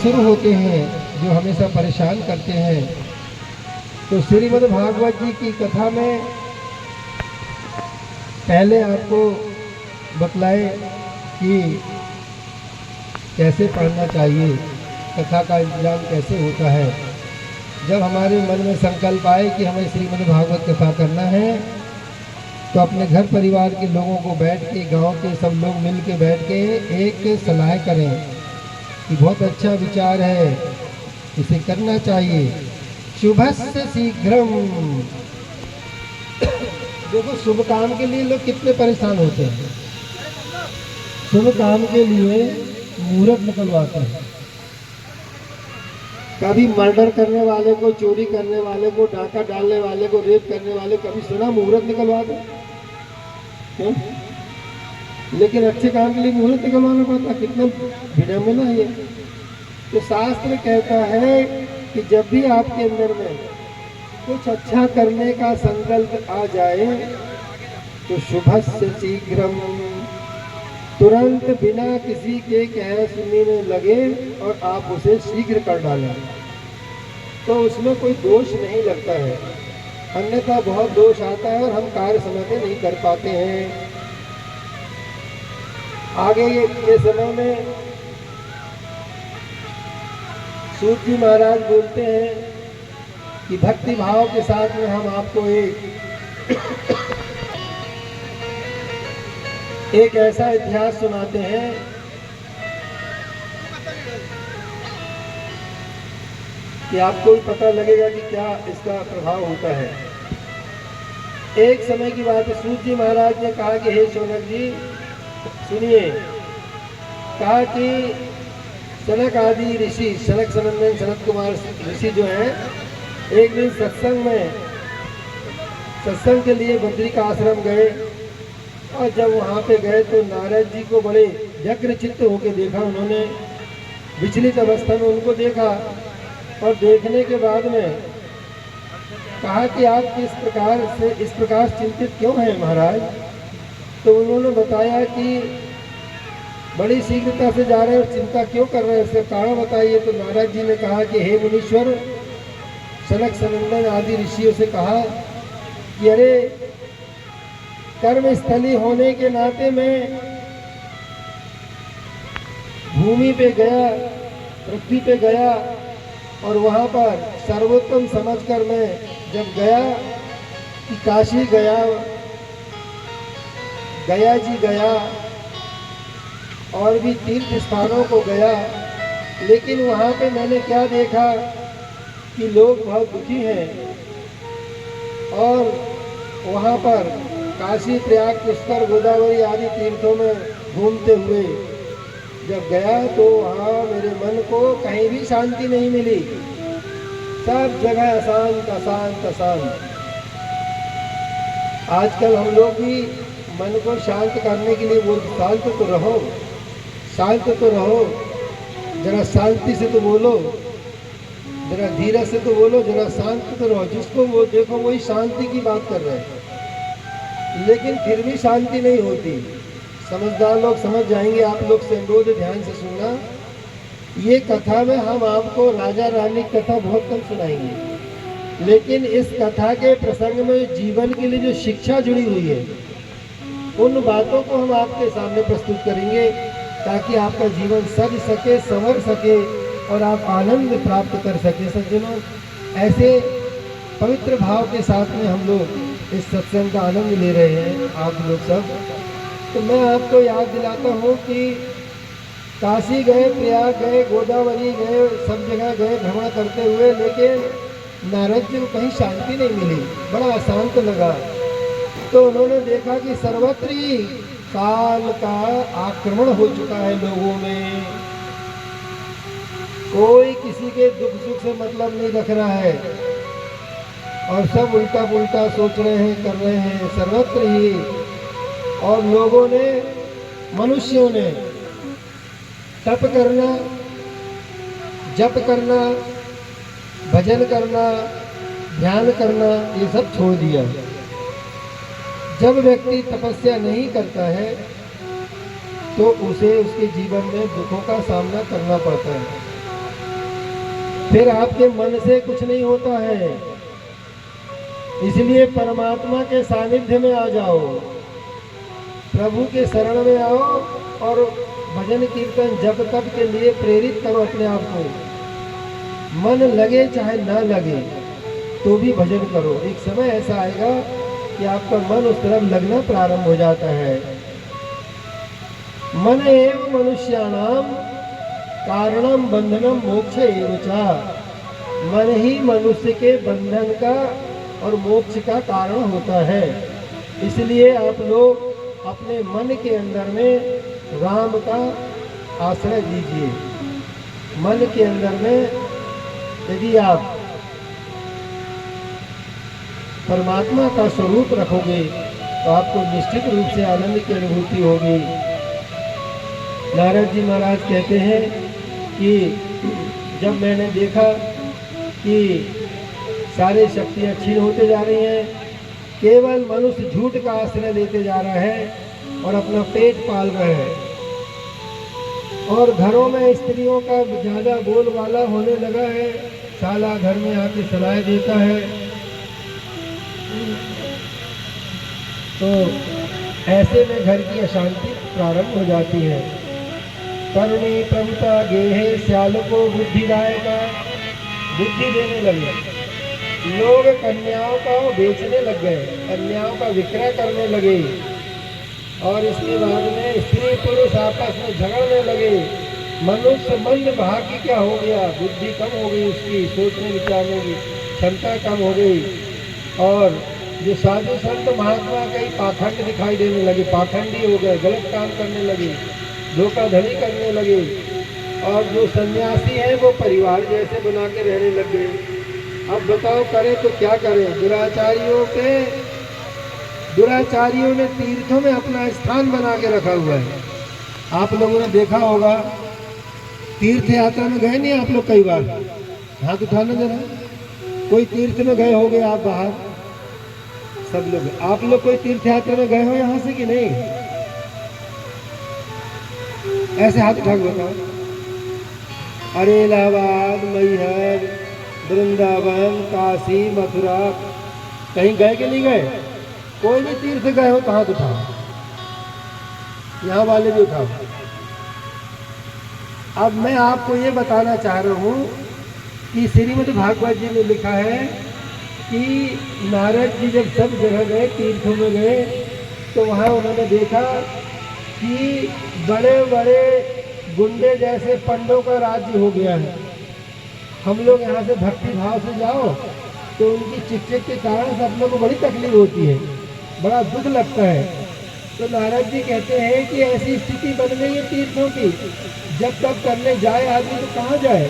असुर होते हैं जो हमेशा परेशान करते हैं। तो श्रीमद् भागवत जी की कथा में पहले आपको बतलाए कि कैसे पढ़ना चाहिए, कथा का इंतजाम कैसे होता है। जब हमारे मन में संकल्प आए कि हमें श्रीमद् भागवत कथा करना है तो अपने घर परिवार के लोगों को बैठ के, गांव के सब लोग मिल के बैठ के एक सलाह करें कि बहुत अच्छा विचार है, इसे करना चाहिए। शुभस्य शीघ्रम। देखो, शुभ काम के लिए लोग कितने परेशान होते हैं। शुभ काम के लिए मुहूर्त निकलवाते हैं। कभी मर्डर करने वाले को, चोरी करने वाले को, डाका डालने वाले को, रेप करने वाले, कभी सुना मुहूर्त निकलवा दो? लेकिन अच्छे काम के लिए मुहूर्त निकलवाना पड़ता, कितना विडंबना है ये। तो शास्त्र कहता है कि जब भी आपके अंदर में कुछ अच्छा करने का संकल्प आ जाए तो शुभस्य शीघ्रम, तुरंत बिना किसी के कह सुनने लगे और आप उसे शीघ्र कर डालें तो उसमें कोई दोष नहीं लगता है। अन्यथा बहुत दोष आता है और हम कार्य समय पे नहीं कर पाते हैं। आगे ये समय में सूत जी महाराज बोलते हैं कि भक्ति भाव के साथ में हम आपको एक ऐसा इतिहास सुनाते हैं कि आपको भी पता लगेगा कि क्या इसका प्रभाव होता है। एक समय की बात है, सूत जी महाराज ने कहा कि हे शौनक जी सुनिए, कहा कि सनक आदि ऋषि, सनक सनंदन सनत कुमार ऋषि जो हैं, एक दिन सत्संग के लिए बद्री का आश्रम गए और जब वहाँ पे गए तो नारद जी को बड़े व्यग्र चित्त होकर देखा उन्होंने। विचलित अवस्था में उनको देखा और देखने के बाद में कहा कि आप इस प्रकार चिंतित क्यों हैं महाराज? तो उन्होंने बताया कि बड़ी शीघ्रता से जा रहे हैं और चिंता क्यों कर रहे हैं, इसका कारण बताइए। तो नारद जी ने कहा कि हे मुनीश्वर, सनक सनंदन आदि ऋषियों से कहा कि अरे कर्म स्थली होने के नाते मैं भूमि पे गया, पृथ्वी पे गया और वहाँ पर सर्वोत्तम समझकर मैं जब गया कि काशी गया, गया जी गया और भी तीर्थ स्थानों को गया, लेकिन वहाँ पे मैंने क्या देखा कि लोग बहुत दुखी हैं और वहाँ पर काशी, प्रयाग, पुष्कर, गोदावरी आदि तीर्थों में घूमते हुए जब गया तो वहाँ मेरे मन को कहीं भी शांति नहीं मिली। सब जगह अशांत अशांत अशांत। आजकल हम लोग भी मन को शांत करने के लिए बोलते, शांत तो रहो, शांत तो रहो, जरा शांति से तो बोलो, जरा धीरज से तो बोलो, जरा शांत तो रहो। जिसको वो देखो वही शांति की बात कर रहे हैं, लेकिन फिर भी शांति नहीं होती। समझदार लोग समझ जाएंगे। आप लोग से अनुरोध, ध्यान से सुनना। ये कथा में हम आपको राजा रानी कथा बहुत कम सुनाएंगे, लेकिन इस कथा के प्रसंग में जीवन के लिए जो शिक्षा जुड़ी हुई है उन बातों को हम आपके सामने प्रस्तुत करेंगे ताकि आपका जीवन सज सके, संवर सके और आप आनंद प्राप्त कर सके। सज्जनों, ऐसे पवित्र भाव के साथ में हम लोग इस सत्संग का आनंद ले रहे हैं, आप लोग सब। तो मैं आपको याद दिलाता हूँ कि काशी गए, प्रयाग गए, गोदावरी गए, सब जगह गए भ्रमण करते हुए, लेकिन नारद जी को कहीं शांति नहीं मिली, बड़ा अशांत लगा। तो उन्होंने देखा कि सर्वत्र ही काल का आक्रमण हो चुका है लोगों में। कोई किसी के दुख सुख से मतलब नहीं रख रहा है और सब उल्टा पुल्टा सोच रहे हैं, कर रहे हैं सर्वत्र ही। और लोगों ने, मनुष्यों ने तप करना, जप करना, भजन करना, ध्यान करना, ये सब छोड़ दिया। जब व्यक्ति तपस्या नहीं करता है तो उसे उसके जीवन में दुखों का सामना करना पड़ता है। फिर आपके मन से कुछ नहीं होता है। इसलिए परमात्मा के सानिध्य में आ जाओ, प्रभु के शरण में आओ और भजन कीर्तन जप तप के लिए प्रेरित करो अपने आप को। मन लगे चाहे ना लगे तो भी भजन करो। एक समय ऐसा आएगा कि आपका मन उस तरफ लगना प्रारंभ हो जाता है। मन एव मनुष्याणाम कारणम बंधनम मोक्ष एव च। मन ही मनुष्य के बंधन का और मोक्ष का कारण होता है। इसलिए आप लोग अपने मन के अंदर में राम का आश्रय दीजिए। मन के अंदर में यदि आप परमात्मा का स्वरूप रखोगे तो आपको निश्चित रूप से आनंद की अनुभूति होगी। नारद जी महाराज कहते हैं कि जब मैंने देखा कि सारी शक्तियाँ क्षीण होते जा रही हैं, केवल मनुष्य झूठ का आश्रय लेते जा रहा है और अपना पेट पाल रहे हैं, और घरों में स्त्रियों का ज़्यादा बोलबाला होने लगा है, साला घर में आके सलाह देता है, तो ऐसे में घर की अशांति प्रारंभ हो जाती है। करुणी प्रभुता गेहे श्याल को बुद्धि लाएगा, बुद्धि देने लगे। लोग कन्याओं का बेचने लग गए, कन्याओं का विक्रय करने लगे, और इसके बाद में स्त्री पुरुष आपस में झगड़ने लगे। मनुष्य मंद भाग्य क्या हो गया, बुद्धि कम हो गई, उसकी सोचने विचारने की क्षमता कम हो गई, और जो साधु संत महात्मा कई पाखंड दिखाई देने लगे, पाखंडी हो गए, गलत काम करने लगे, धोखाधड़ी करने लगे, और जो सन्यासी हैं वो परिवार जैसे बना के रहने लग गए। अब बताओ करें तो क्या करें। दुराचारियों ने तीर्थों में अपना स्थान बना के रखा हुआ है। आप लोगों ने देखा होगा, तीर्थ यात्रा में गए नहीं आप लोग कई बार? हाथ उठाना जरा, कोई तीर्थ में गए होगे आप बाहर सब लोग। आप लोग कोई तीर्थ यात्रा में गए हो यहाँ से कि नहीं? ऐसे हाथ उठा के बताओ। अरे इलाहाबाद, मैहर, वृंदावन, काशी, मथुरा, कहीं गए कि नहीं गए? कोई भी तीर्थ गए हो तो हाथ उठाओ, यहाँ वाले भी उठाओ। अब मैं आपको ये बताना चाह रहा हूँ कि श्रीमद् भागवत जी में लिखा है कि नारद जी जब सब जगह गए, तीर्थों में गए, तो वहाँ उन्होंने देखा कि बड़े बड़े गुंडे जैसे पंडों का राज्य हो गया है। हम लोग यहाँ से भक्ति भाव से जाओ तो उनकी चिक के कारण सब लोगों को बड़ी तकलीफ होती है, बड़ा दुख लगता है। तो नारद जी कहते हैं कि ऐसी स्थिति बन गई है तीर्थों की, जब तक करने जाए आदमी तो कहाँ जाए,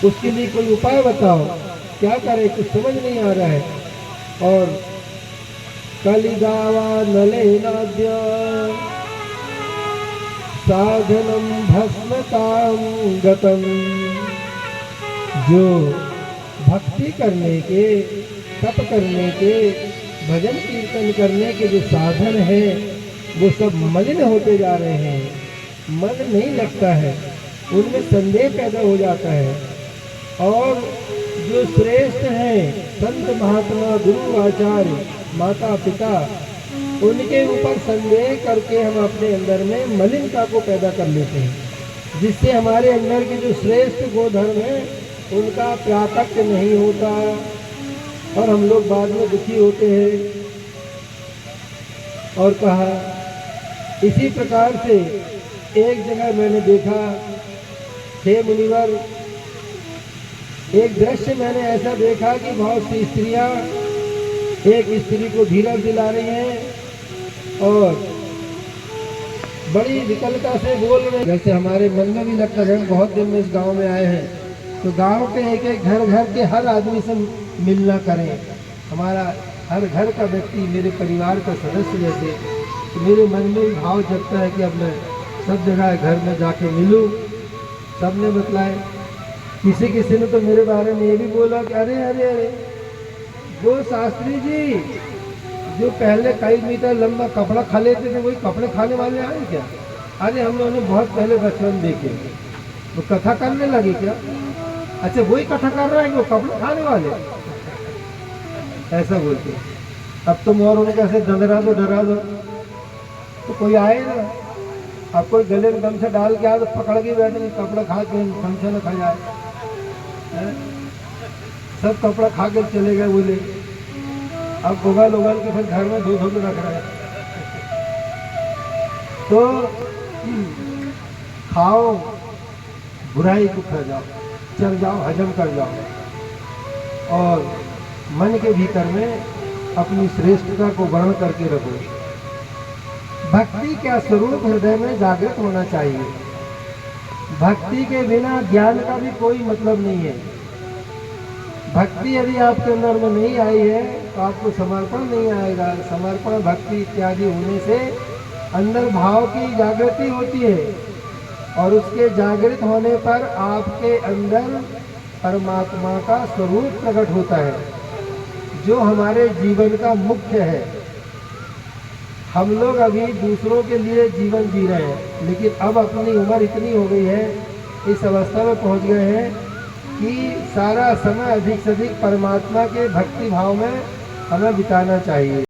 उसके लिए कोई उपाय बताओ, क्या करे, कुछ समझ नहीं आ रहा है। और कलिगावा नलेनाद्य साधनम भस्मताम गतम। जो भक्ति करने के, तप करने के, भजन कीर्तन करने के जो साधन है वो सब मलिन होते जा रहे हैं, मन नहीं लगता है, उनमें संदेह पैदा हो जाता है। और जो श्रेष्ठ हैं, संत महात्मा, गुरु आचार्य, माता पिता, उनके ऊपर संदेह करके हम अपने अंदर में मलिनता को पैदा कर लेते हैं, जिससे हमारे अंदर के जो श्रेष्ठ गोधर्म है उनका प्राकट्य नहीं होता और हम लोग बाद में दुखी होते हैं। और कहा इसी प्रकार से एक जगह मैंने देखा, हे मुनिवर, एक दृश्य मैंने ऐसा देखा कि बहुत सी स्त्रियां एक स्त्री को धीरज दिला रही हैं और बड़ी विकलता से बोल रहे हैं। जैसे हमारे मन में भी लगता है, बहुत दिन में इस गांव में आए हैं तो गांव के एक एक घर के हर आदमी से मिलना करें। हमारा हर घर का व्यक्ति मेरे परिवार का सदस्य जैसे, तो मेरे मन में भी भाव जगता है कि अब मैं सब जगह घर में जाके मिलूं। सब ने बतलाए, किसी ने तो मेरे बारे में ये भी बोला कि अरे अरे अरे वो शास्त्री जी जो पहले कई मीटर लंबा कपड़ा खा लेते थे, वही कपड़े खाने वाले आए क्या? अरे हम लोगों ने बहुत पहले बचपन देखे, तो कथा करने लगे क्या? अच्छा वही कथा कर रहा है कि वो कपड़े खाने वाले, ऐसा बोलते हैं। अब तुम और उन्हें कैसे डरा दो तो कोई आए ना। अब कोई गले में गमछा डाल के आए तो पकड़ के बैठे, कपड़ा खा के गमछा न खा जाए। हैं? सब कपड़ा खा के चले गए बोले। अब उगल के फिर घर में धो के रख रहे हैं। तो खाओ, बुराई को खा जाओ, चल जाओ, हजम कर जाओ, और मन के भीतर में अपनी श्रेष्ठता को वर्ण करके रखो। भक्ति का स्वरूप हृदय में जागृत होना चाहिए। भक्ति के बिना ज्ञान का भी कोई मतलब नहीं है। भक्ति यदि आपके अंदर में नहीं आई है तो आपको समर्पण नहीं आएगा। समर्पण, भक्ति इत्यादि होने से अंदर भाव की जागृति होती है, और उसके जागृत होने पर आपके अंदर परमात्मा का स्वरूप प्रकट होता है, जो हमारे जीवन का मुख्य है। हम लोग अभी दूसरों के लिए जीवन जी रहे हैं, लेकिन अब अपनी उम्र इतनी हो गई है, इस अवस्था में पहुंच गए हैं कि सारा समय अधिक से अधिक परमात्मा के भक्ति भाव में हमें बिताना चाहिए।